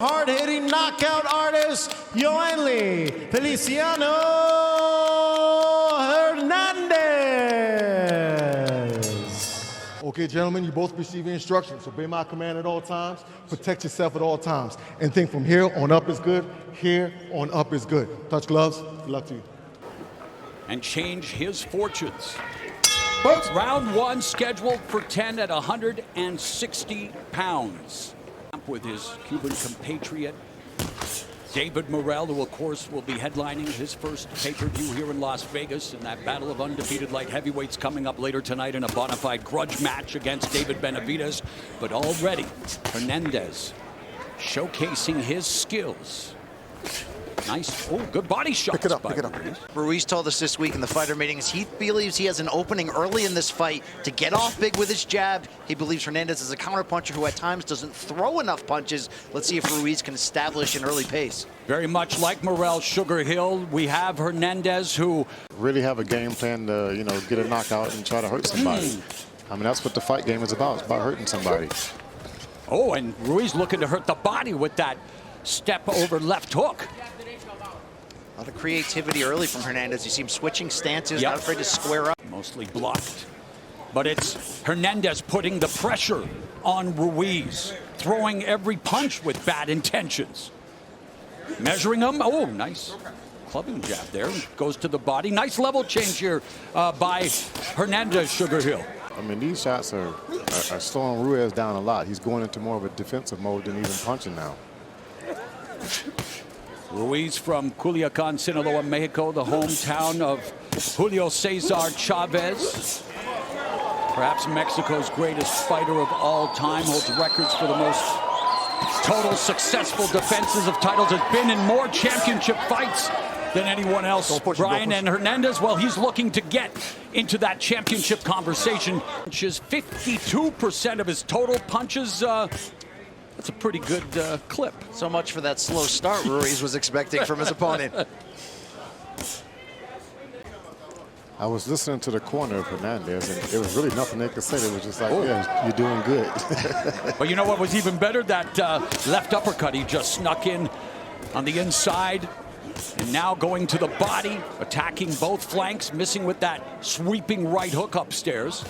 Hard-hitting knockout artist, Yoenlis Hernandez. Okay, gentlemen, you both receiving instructions. Obey my command at all times. Protect yourself at all times. And think from here on up is good. Here on up is good. Touch gloves. Good luck to you. And change his fortunes. But Round one scheduled for 10 at 160 pounds. With his Cuban compatriot, David Morrell, who of course will be headlining his first pay-per-view here in Las Vegas in that battle of undefeated light heavyweights coming up later tonight in a bona fide grudge match against David Benavidez. But already, Hernandez showcasing his skills. Nice, good body shots. Pick it up, pick it up. Ruiz told us this week in the fighter meetings he believes he has an opening early in this fight to get off big with his jab. He believes Hernandez is a counterpuncher who at times doesn't throw enough punches. Let's see if Ruiz can establish an early pace. Very much like Morrell, Sugar Hill, we have Hernandez who really have a game plan to, get a knockout and try to hurt somebody. I mean, that's what the fight game is about. It's about hurting somebody. Oh, and Ruiz looking to hurt the body with that step over left hook. A lot of creativity early from Hernandez. You see him switching stances, not afraid to square up. Mostly blocked. But it's Hernandez putting the pressure on Ruiz, throwing every punch with bad intentions. Measuring him. Oh, nice clubbing jab there. Goes to the body. Nice level change here by Hernandez, Sugar Hill. I mean, these shots are slowing Ruiz down a lot. He's going into more of a defensive mode than even punching now. Ruiz from Culiacan, Sinaloa, Mexico, the hometown of Julio Cesar Chavez. Perhaps Mexico's greatest fighter of all time, holds records for the most total successful defenses of titles, has been in more championship fights than anyone else. Brian and Hernandez, well, he's looking to get into that championship conversation. Which is 52% of his total punches. That's a pretty good clip. So much for that slow start Ruiz was expecting from his opponent. I was listening to the corner of Hernandez, and there was really nothing they could say. They were just like, yeah, you're doing good. But you know what was even better? That left uppercut he just snuck in on the inside. And now going to the body, attacking both flanks, missing with that sweeping right hook upstairs.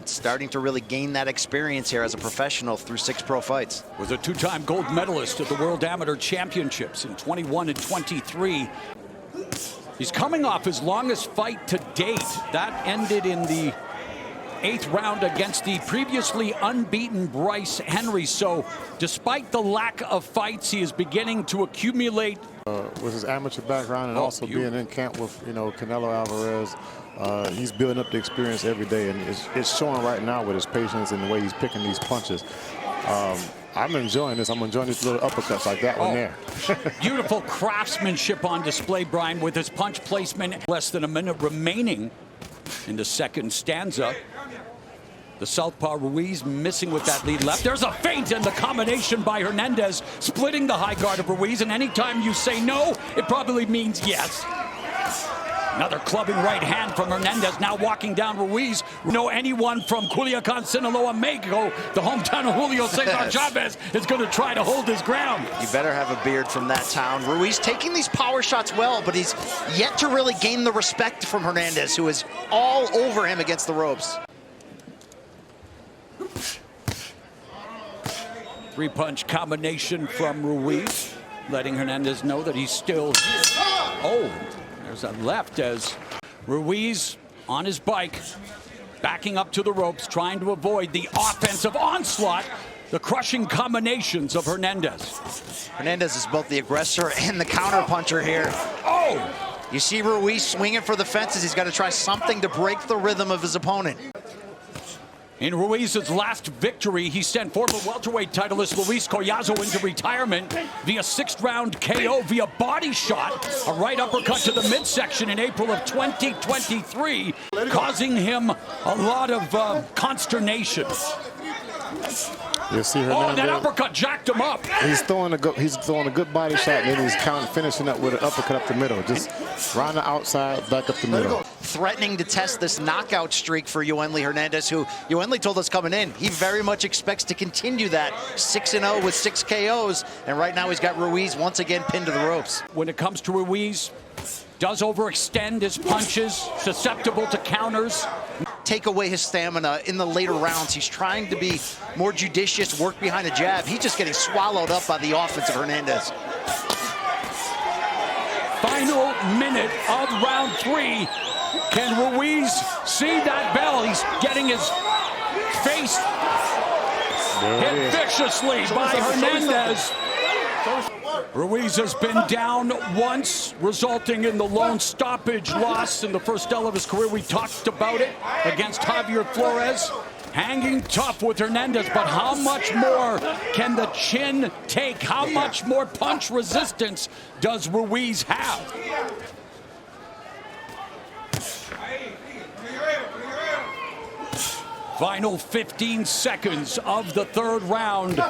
Starting to really gain that experience here as a professional through 6 pro fights. Was a 2-time gold medalist at the World Amateur Championships in 21 and 23. He's coming off his longest fight to date. That ended in the 8th round against the previously unbeaten Bryce Henry. So despite the lack of fights, he is beginning to accumulate. With his amateur background and also being in camp with, Canelo Alvarez, he's building up the experience every day, and it's showing right now with his patience and the way he's picking these punches. I'm enjoying this. I'm enjoying these little uppercuts like that one there. Beautiful craftsmanship on display, Brian, with his punch placement. Less than a minute remaining in the second stanza. The southpaw Ruiz missing with that lead left. There's a feint and the combination by Hernandez, splitting the high guard of Ruiz. And anytime you say no, it probably means yes. Another clubbing right hand from Hernandez, now walking down Ruiz. No, anyone from Culiacan, Sinaloa, Mexico, the hometown of Julio Cesar Chavez, is going to try to hold his ground. You better have a beard from that town. Ruiz taking these power shots well, but he's yet to really gain the respect from Hernandez, who is all over him against the ropes. 3-punch combination from Ruiz, letting Hernandez know that he's still here. Oh, there's a left as Ruiz on his bike, backing up to the ropes, trying to avoid the offensive onslaught, the crushing combinations of Hernandez. Hernandez is both the aggressor and the counterpuncher here. Oh! You see Ruiz swinging for the fences. He's got to try something to break the rhythm of his opponent. In Ruiz's last victory, he sent former welterweight titleist Luis Collazo into retirement via 6th round KO via body shot, a right uppercut to the midsection in April of 2023, causing him a lot of consternation. You see Oh, Hernandez. that uppercut jacked him up. He's throwing a good body shot, and then he's finishing up with an uppercut up the middle. Just round the outside, back up the middle. Threatening to test this knockout streak for Yoenlis Hernandez, who Yoenlis told us coming in, he very much expects to continue that 6-0 with 6 KOs. And right now he's got Ruiz once again pinned to the ropes. When it comes to Ruiz, does overextend his punches, susceptible to counters. Take away his stamina in the later rounds. He's trying to be more judicious, work behind a jab. He's just getting swallowed up by the offense of Hernandez. Final minute of round 3. Can Ruiz see that bell? He's getting his face hit viciously by Hernandez. Ruiz has been down once, resulting in the lone stoppage loss in the first L of his career. We talked about it against Javier Flores. Hanging tough with Hernandez, but how much more can the chin take? How much more punch resistance does Ruiz have? Final 15 seconds of the third round.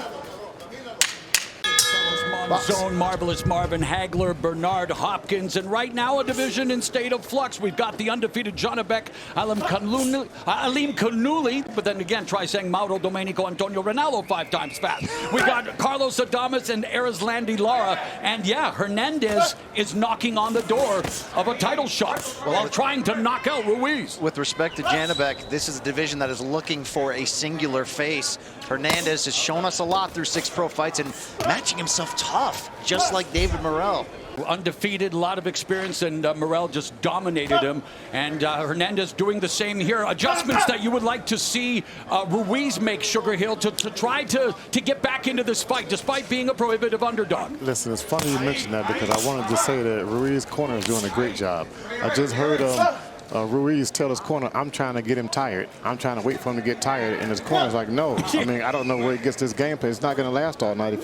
Zone, Marvelous Marvin Hagler, Bernard Hopkins, and right now a division in state of flux. We've got the undefeated Jonabek, Alim Kanuli, but then again, try saying Mauro Domenico Antonio Ronaldo 5 times fast. We got Carlos Adames and Erislandy Lara, and yeah, Hernandez is knocking on the door of a title shot while trying to knock out Ruiz. With respect to Janabek, this is a division that is looking for a singular face. Hernandez has shown us a lot through 6 pro fights and matching himself tough, just like David Morrell. Undefeated, a lot of experience, and Morrell just dominated him. And Hernandez doing the same here. Adjustments that you would like to see Ruiz make, Sugar Hill, to try to get back into this fight, despite being a prohibitive underdog. Listen, it's funny you mentioned that, because I wanted to say that Ruiz's corner is doing a great job. I just heard Ruiz tell his corner, I'm trying to get him tired. I'm trying to wait for him to get tired. And his corner's like, no. I mean, I don't know where he gets this game plan. It's not going to last all night if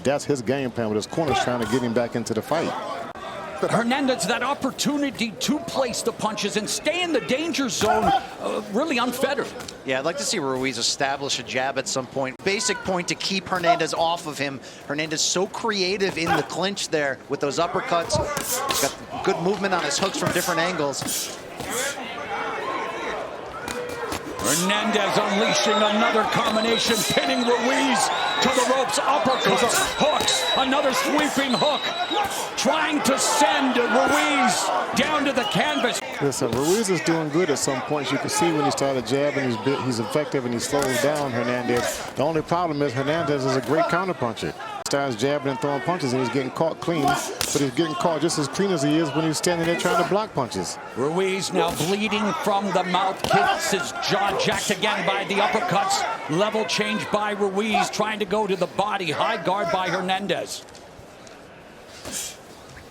that's his game plan, but his corner's trying to get him back into the fight. But Hernandez, that opportunity to place the punches and stay in the danger zone, really unfettered. Yeah, I'd like to see Ruiz establish a jab at some point. Basic point to keep Hernandez off of him. Hernandez so creative in the clinch there with those uppercuts. He's got good movement on his hooks from different angles. Hernandez unleashing another combination, pinning Ruiz to the ropes, uppercuts, hooks, another sweeping hook, trying to send Ruiz down to the canvas. Listen, Ruiz is doing good at some points. You can see when he started jabbing, he's effective and he slows down Hernandez. The only problem is Hernandez is a great counterpuncher. Starts jabbing and throwing punches, and he's getting caught clean, but he's getting caught just as clean as he is when he's standing there trying to block punches. Ruiz now bleeding from the mouth, gets his jaw jacked again by the uppercuts. Level change by Ruiz, trying to go to the body. High guard by Hernandez.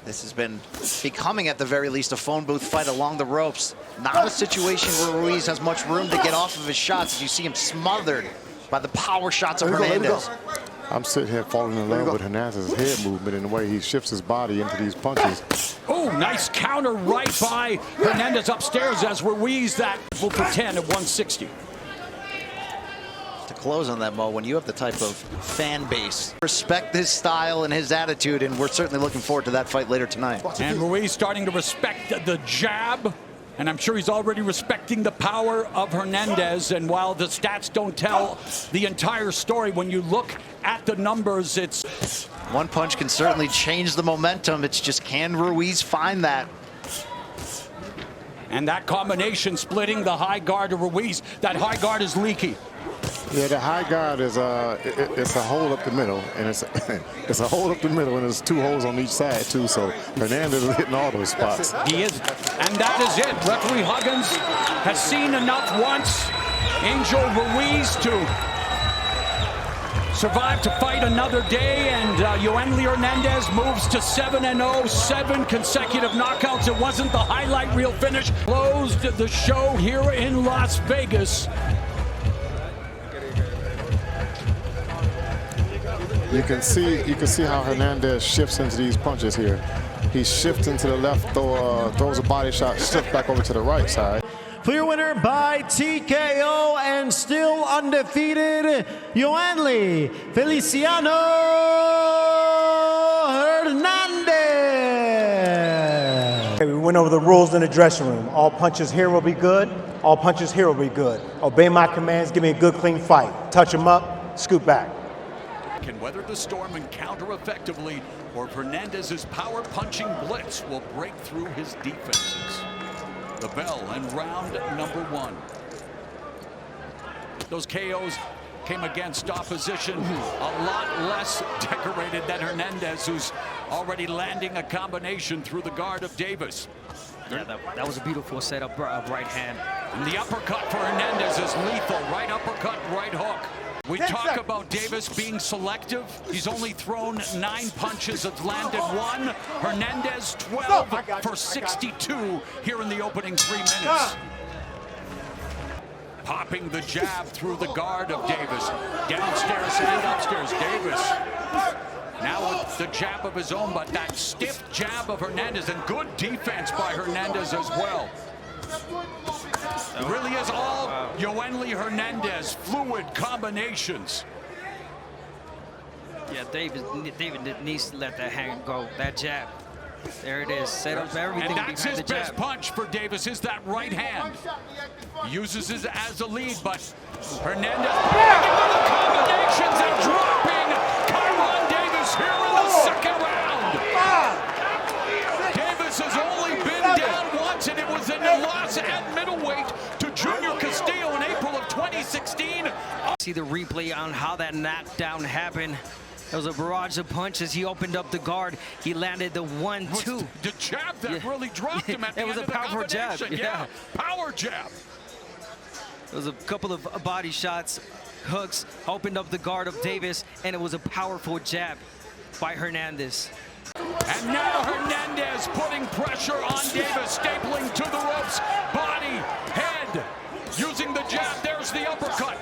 This has been becoming, at the very least, a phone booth fight along the ropes. Not a situation where Ruiz has much room to get off of his shots, as you see him smothered by the power shots of Hernandez. I'm sitting here falling in love with Hernandez's head movement and the way he shifts his body into these punches. Oh, nice counter right by Hernandez upstairs as Ruiz that for 10 at 160. To close on that, Mo, when you have the type of fan base, respect his style and his attitude, and we're certainly looking forward to that fight later tonight. And Ruiz starting to respect the jab. And I'm sure he's already respecting the power of Hernandez. And while the stats don't tell the entire story, when you look at the numbers, it's... One punch can certainly change the momentum. It's just, can Ruiz find that? And that combination splitting the high guard of Ruiz. That high guard is leaky. Yeah, the high guard is it's a hole up the middle, and it's a hole up the middle, and there's 2 holes on each side too. So Hernandez is hitting all those spots. He is, and that is it. Referee Huggins has seen enough once. Angel Ruiz to survive to fight another day, and Yoenlis Hernandez moves to 7-0, 7 consecutive knockouts. It wasn't the highlight reel finish. Closed the show here in Las Vegas. You can see how Hernandez shifts into these punches here. He shifts into the left, throws a body shot, shifts back over to the right side. clear winner by TKO and still undefeated, Yoenlis Hernandez. We went over the rules in the dressing room. All punches here will be good. All punches here will be good. Obey my commands. Give me a good, clean fight. Touch him up, scoot back. Can weather the storm and counter effectively, or if Hernandez's power punching blitz will break through his defenses. The bell and round number 1. Those KOs came against opposition a lot less decorated than Hernandez, who's already landing a combination through the guard of Davis. Yeah, that was a beautiful setup, right hand. And the uppercut for Hernandez is lethal. Right uppercut, right hook. We talk about Davis being selective. He's only thrown 9 punches, has landed 1. Hernandez 12 for 62 here in the opening 3 minutes. Popping the jab through the guard of Davis. Downstairs and upstairs. Davis now with the jab of his own, but that stiff jab of Hernandez, and good defense by Hernandez as well. It really is all Yoenlis Hernandez, fluid combinations. Yeah, David needs to let that hand go, that jab. There it is, set up everything and that's behind his the jab. best punch for Davis, is that right hand. He uses it as a lead, but Hernandez picking up the combinations and dropping Kyron Davis here in the second round. Davis has only been down once, and it was in a loss at middleweight to Junior Castillo in April of 2016. See the replay on how that knockdown happened. There was a barrage of punches. He opened up the guard. He landed the 1-2. The jab that really dropped him at the it was end a of the powerful jab. combination. Yeah, power jab. There was a couple of body shots, hooks, opened up the guard of Davis, and it was a powerful jab by Hernandez. And now Hernandez putting pressure on Davis, stapling to the ropes, body, head, using the jab. There's the uppercut.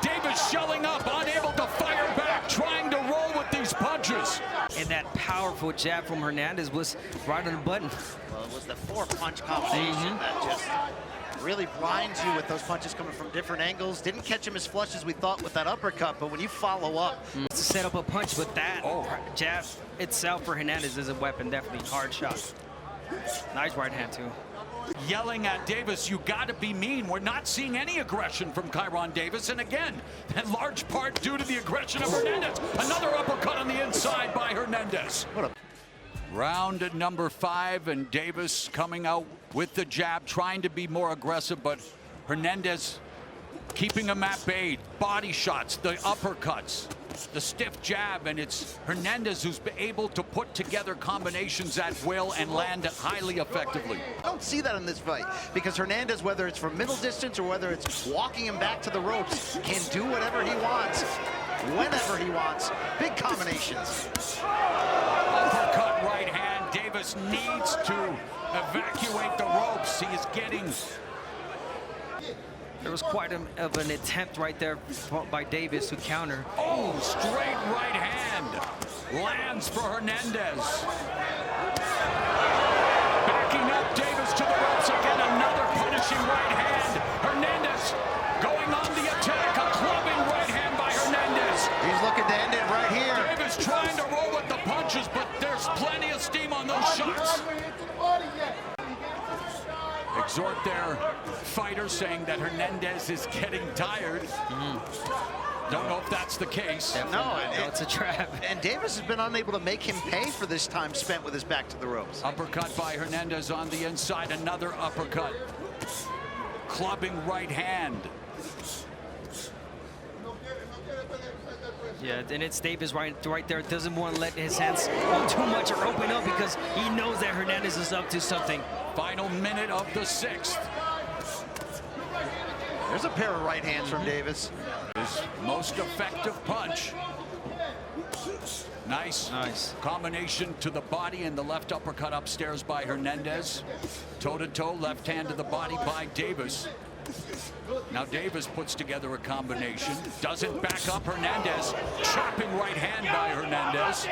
Davis shelling up, unable to fire back, trying to roll with these punches. And that powerful jab from Hernandez was right on the button. Well, it was the 4-punch combination that just really blinds you with those punches coming from different angles. Didn't catch him as flush as we thought with that uppercut, but when you follow up. It's a set up a punch, but that jab itself for Hernandez is a weapon, definitely hard shot. Nice right hand too. Yelling at Davis, you gotta be mean. We're not seeing any aggression from Kyron Davis, and again, in large part due to the aggression of Hernandez. Another uppercut on the inside by Hernandez. Round number 5, and Davis coming out with the jab, trying to be more aggressive, but Hernandez keeping him at bay. Body shots, the uppercuts, the stiff jab, and it's Hernandez who's been able to put together combinations at will and land highly effectively. I don't see that in this fight, because Hernandez, whether it's from middle distance or whether it's walking him back to the ropes, can do whatever he wants, whenever he wants. Big combinations. Uppercut right hand. Davis needs to evacuate the ropes. He is getting... There was quite of an attempt right there by Davis to counter. Oh, straight right hand. Lands for Hernandez. Backing up Davis to the ropes again. Another punishing right hand. Hernandez going on the attack. A clubbing right hand by Hernandez. He's looking to end it right here. Davis trying to roll with the punches, but there's plenty of steam on those shots. Exhort their fighters, saying that Hernandez is getting tired. Don't know if that's the case. No, it's a trap. And Davis has been unable to make him pay for this time spent with his back to the ropes. Uppercut by Hernandez on the inside. Another uppercut. Clubbing right hand. Yeah, and it's Davis right there. Doesn't want to let his hands go too much or open up, because he knows that Hernandez is up to something. Final minute of the 6th. There's a pair of right hands from Davis. His most effective punch. Nice combination to the body, and the left uppercut upstairs by Hernandez. Toe-to-toe, left hand to the body by Davis. Now Davis puts together a combination. Doesn't back up Hernandez. Chopping right hand by Hernandez.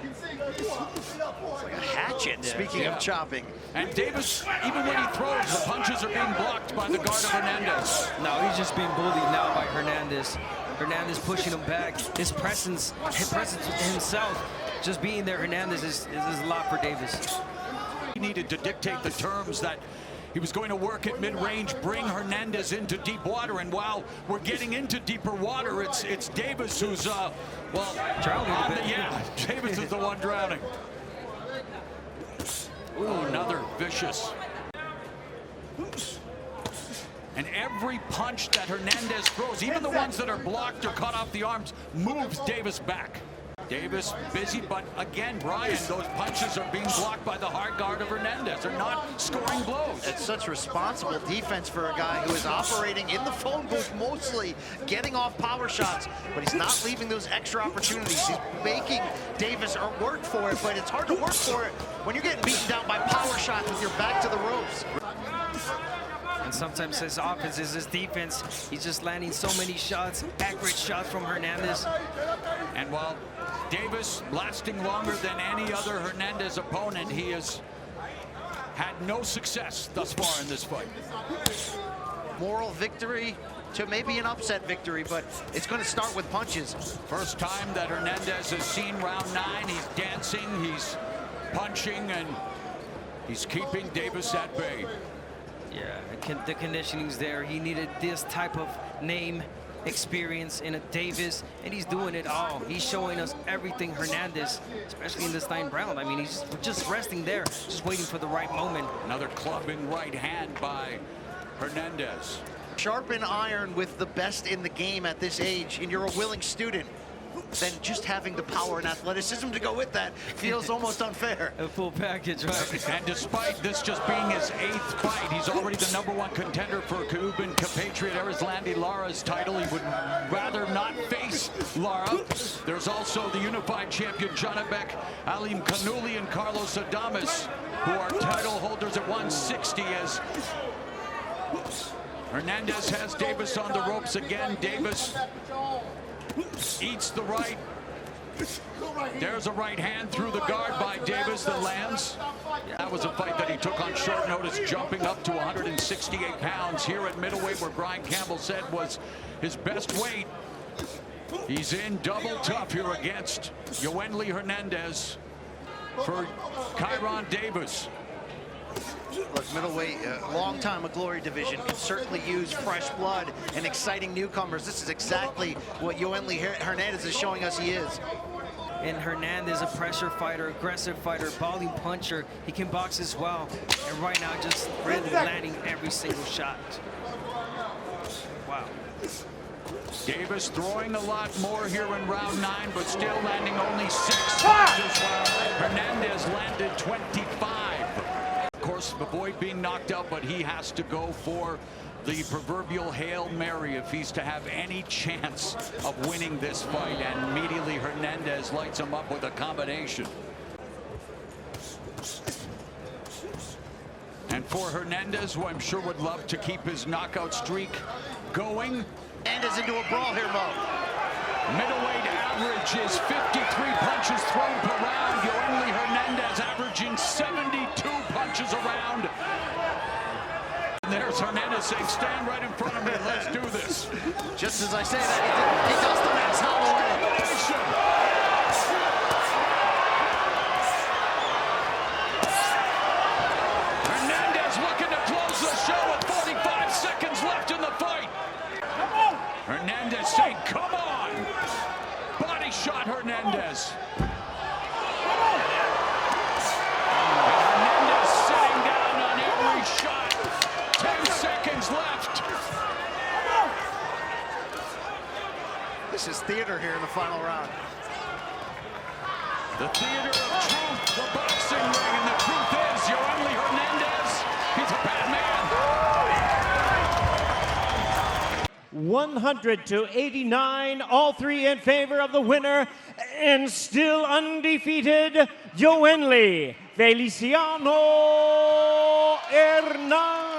It's like a hatchet, speaking of chopping. And Davis, even when he throws, the punches are being blocked by the guard of Hernandez. No, he's just being bullied now by Hernandez. Hernandez pushing him back. His presence himself, just being there, Hernandez is a lot for Davis. He needed to dictate the terms that he was going to work at mid-range, bring Hernandez into deep water, and while we're getting into deeper water, it's Davis who's, drowning a bit. Yeah, Davis is the one drowning. Ooh, another vicious. And every punch that Hernandez throws, even the ones that are blocked or cut off the arms, moves Davis back. Davis busy, but again, Brian, those punches are being blocked by the hard guard of Hernandez. They're not scoring blows. It's such responsible defense for a guy who is operating in the phone booth, mostly getting off power shots, but he's not leaving those extra opportunities. He's making Davis work for it, but it's hard to work for it when you're getting beaten down by power shots with your back to the ropes. And sometimes his offense is his defense. He's just landing so many shots, accurate shots from Hernandez. And while Davis lasting longer than any other Hernandez opponent, he has had no success thus far in this fight. Moral victory to maybe an upset victory, but it's going to start with punches. First time that Hernandez has seen round 9. He's dancing, he's punching, and he's keeping Davis at bay. Yeah, the conditioning's there. He needed this type of name, experience in a Davis, and he's doing it all. He's showing us everything Hernandez, especially in this 9th round. I mean, he's just resting there, just waiting for the right moment. Another clubbing right hand by Hernandez. Sharpen iron with the best in the game at this age, and you're a willing student. Then just having the power and athleticism to go with that feels almost unfair. A full package, right? And despite this just being his 8th fight, he's already the #1 contender for Cuban compatriot Erislandy Lara's title. He would rather not face Lara. There's also the unified champion Janabek, Alim Kanuli, and Carlos Adames, who are title holders at 160 as Hernandez has Davis on the ropes again. Davis eats the right. There's a right hand through the guard by Davis that lands. That was a fight that he took on short notice, jumping up to 168 pounds here at middleweight, where Brian Campbell said was his best weight. He's in double tough here against Yoenlis Hernandez for Kyron Davis. Look, middleweight, long time a glory division, can certainly use fresh blood and exciting newcomers. This is exactly what Yoenlis Hernandez is showing us he is. And Hernandez, a pressure fighter, aggressive fighter, volley puncher. He can box as well. And right now, just really landing every single shot. Wow. Davis throwing a lot more here in round 9, but still landing only 6 punches, while Hernandez landed 25. Of course, avoid being knocked out, but he has to go for the proverbial Hail Mary if he's to have any chance of winning this fight. And immediately Hernandez lights him up with a combination. And for Hernandez, who I'm sure would love to keep his knockout streak going. Hernandez into a brawl here, Mo. Middleweight average is 53 punches thrown per round. Yoenlis Hernandez averaging 72 punches a round. And there's Hernandez saying, stand right in front of me, let's do this. Just as I say that, he does the Max Holloway. Hernandez looking to close the show with 45 seconds left in the fight. Hernandez saying, come on. Body shot Hernandez. And Hernandez sitting down on every shot. 10 seconds left. This is theater here in the final round. The theater of truth, the boxing ring, and the truth is, Yoenlis Hernandez, he's a bad man. 100 to 89, all three in favor of the winner, and still undefeated, Yoenlis Feliciano Hernandez.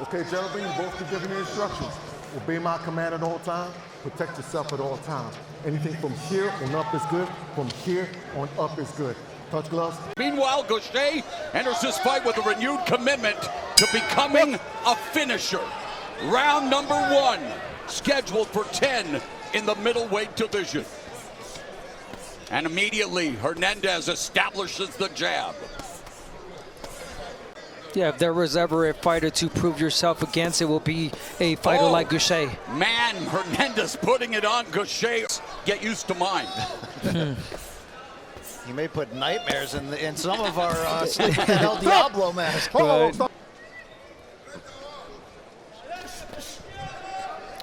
Okay, gentlemen, you both be giving me instructions. obey my command at all times, protect yourself at all times. Anything from here on up is good, from here on up is good. Touch gloves. Meanwhile, Gausha enters this fight with a renewed commitment to becoming a finisher. Round number 1, scheduled for 10 in the middleweight division. And immediately, Hernandez establishes the jab. Yeah, if there was ever a fighter to prove yourself against, it will be a fighter like Gausha. Man, Hernandez putting it on Gausha. Get used to mine. You may put nightmares in some of our sleeping El Diablo mask.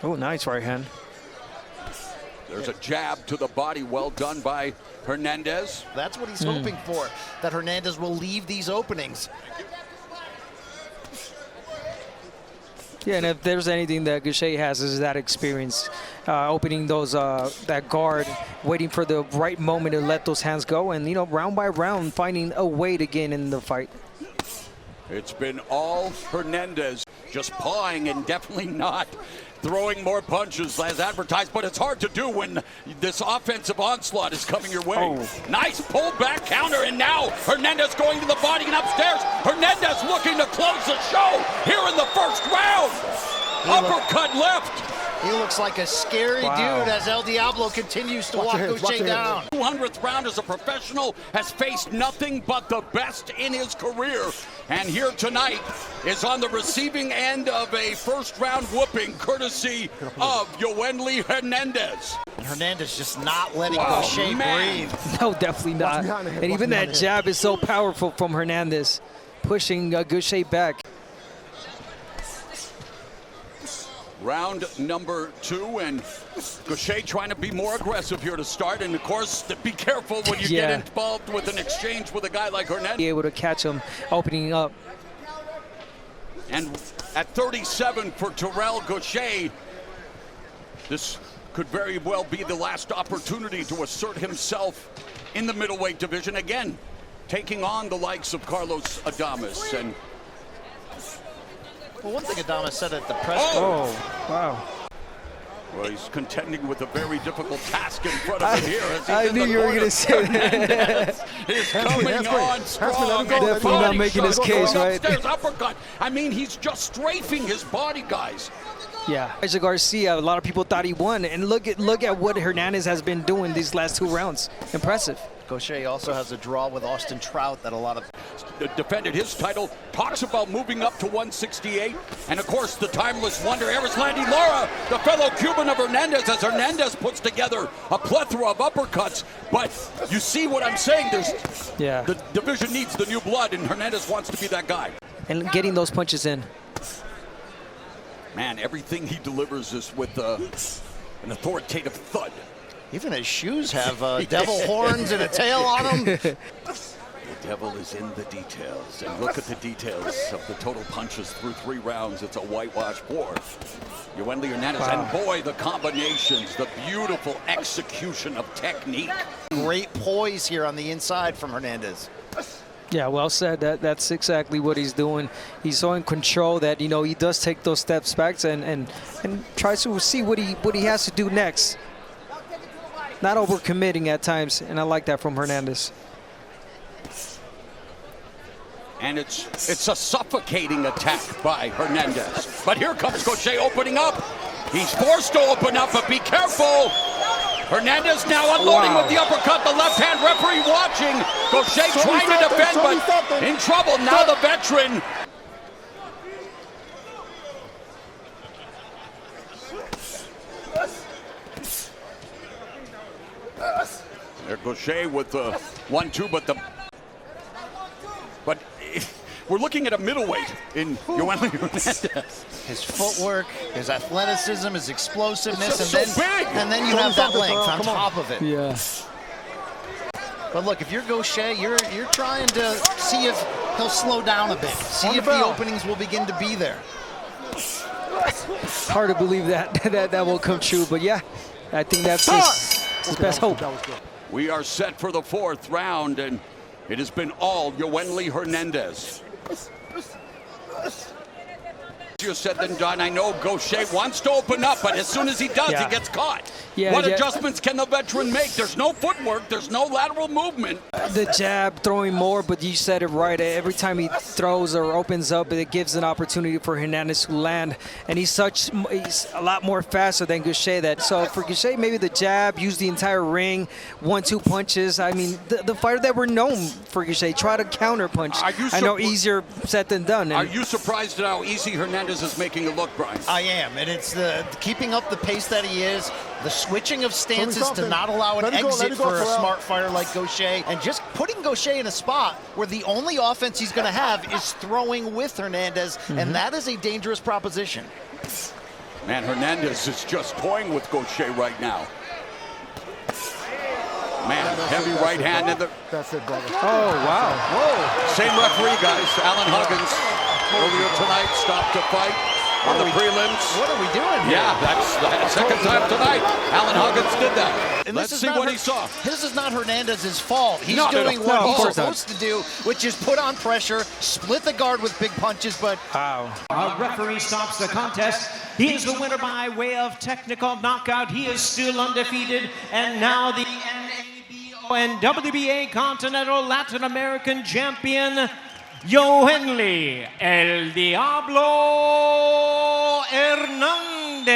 Oh, nice right hand. There's a jab to the body, well done by Hernandez. That's what he's hoping for, that Hernandez will leave these openings. Yeah, and if there's anything that Gausha has is that experience, opening those that guard, waiting for the right moment to let those hands go, and round by round finding a way to gain in the fight. It's been all Hernandez, just pawing and definitely not throwing more punches as advertised, but it's hard to do when this offensive onslaught is coming your way. Nice pullback counter, and now Hernandez going to the body and upstairs. Hernandez looking to close the show here in the first round. Uppercut left. He looks like a scary dude as El Diablo continues to walk Gausha down. 200th round as a professional, has faced nothing but the best in his career. And here tonight is on the receiving end of a first-round whooping courtesy of Yoenlis Hernandez. Hernandez just not letting Gausha breathe. No, definitely not. And even that jab is so powerful from Hernandez, pushing Gausha back. Round number 2, and Gausha trying to be more aggressive here to start. And of course, be careful when you get involved with an exchange with a guy like Hernandez. Be able to catch him opening up. And at 37 for Terrell Gausha, this could very well be the last opportunity to assert himself in the middleweight division again, taking on the likes of Carlos Adames. And well, one thing Adames said at the press conference. Wow. Well, he's contending with a very difficult task in front of him here. I knew you were going to say that. He's coming on strong. Definitely not making his case, right? Upstairs, uppercut. I mean, he's just strafing his body, guys. Yeah, Isaac Garcia, a lot of people thought he won, and look at what Hernandez has been doing these last 2 rounds. Impressive. Gausha also has a draw with Austin Trout that a lot of defended his title, talks about moving up to 168, and of course the timeless wonder Erislandy Lara, the fellow Cuban of Hernandez, as Hernandez puts together a plethora of uppercuts. But you see what I'm saying? The division needs the new blood, and Hernandez wants to be that guy. And getting those punches in. Man, everything he delivers is with an authoritative thud. Even his shoes have devil horns and a tail on them. The devil is in the details. And look at the details of the total punches through 3 rounds. It's a whitewash for Yoenlis Hernandez. And boy, the combinations, the beautiful execution of technique. Great poise here on the inside from Hernandez. Yeah, well said. That's exactly what he's doing. He's so in control that he does take those steps back and tries to see what he has to do next. Not overcommitting at times, and I like that from Hernandez. And it's a suffocating attack by Hernandez. But here comes Gausha opening up. He's forced to open up, but be careful. Hernandez now unloading with the uppercut. The left hand referee watching. Gausha trying to defend, but in trouble. Now the veteran. There Gausha with the 1-2, but we're looking at a middleweight in Yoenlis Hernandez. His footwork, his athleticism, his explosiveness, and then you have that length on top of it. Yeah. But look, if you're Gausha, you're trying to see if he'll slow down a bit, see if the openings will begin to be there. Hard to believe that will come true, but yeah, I think that's his best hope. We are set for the 4th round, and it has been all Yoenlis Hernandez. easier said than done. I know Gausha wants to open up, but as soon as he does, he gets caught. What adjustments can the veteran make? There's no footwork. There's no lateral movement. The jab throwing more, but you said it right. Every time he throws or opens up, it gives an opportunity for Hernandez to land. And he's a lot more faster than Gausha. So for Gausha, maybe the jab, use the entire ring, 1-2 punches. I mean, the fighter that we're known for Gausha, try to counter punch. I know easier said than done. Are you surprised at how easy Hernandez is making it look, Brian? I am, and it's the keeping up the pace that he is, the switching of stances to not allow an exit for a smart fighter like Gausha, and just putting Gausha in a spot where the only offense he's going to have is throwing with Hernandez, and that is a dangerous proposition. Man, Hernandez is just toying with Gausha right now. Man, heavy right hand in the... That's it, brother. Oh, wow. Whoa. Same referee, guys. Alan Huggins earlier tonight stopped to fight on the prelims. What are we doing here? Yeah, that's the second time tonight. Alan Huggins did that. And Let's see what he saw. This is not Hernandez's fault. He's No, doing no, what no, he's supposed to do, which is put on pressure, split the guard with big punches, but... Wow. Our referee stops the contest. He is the winner by way of technical knockout. He is still undefeated. And now the NABO and WBA Continental Latin American Champion, Yoenlis El Diablo Hernandez.